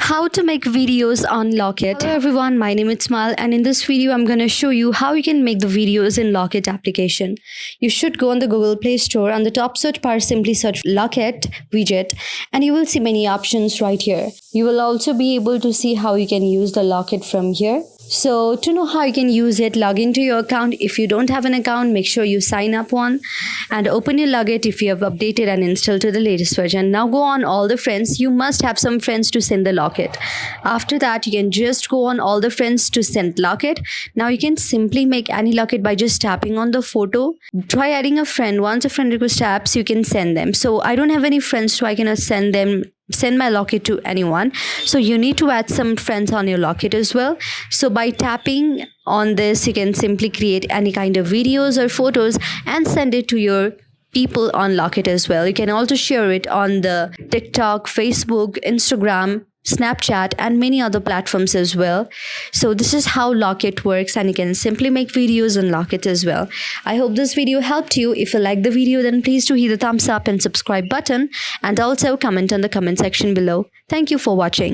How to make videos on Locket. Hello everyone, my name is Smile, and in this video I'm going to show you how you can make the videos in Locket application. You should go on the Google Play Store. On the top search bar, simply search Locket widget and you will see many options right here. You will also be able to see how you can use the Locket from here. So to know how you can use it, log into your account. If you don't have an account, make sure you sign up one and open your Locket if you have updated and installed to the latest version. Now go on all the friends. You must have some friends to send the Locket. After that, you can just go on all the friends to send Locket. Now you can simply make any Locket by just tapping on the photo. Try adding a friend. Once a friend request taps, you can send them. So I don't have any friends, so I cannot send my Locket to anyone. So you need to add some friends on your Locket as well. So by tapping on this, you can simply create any kind of videos or photos and send it to your people on Locket as well. You can also share it on the TikTok, Facebook, Instagram, Snapchat and many other platforms as well. So this is how Locket works, and you can simply make videos on Locket as well. I hope this video helped you. If you like the video, then please do hit the thumbs up and subscribe button, and also comment on the comment section below. Thank you for watching.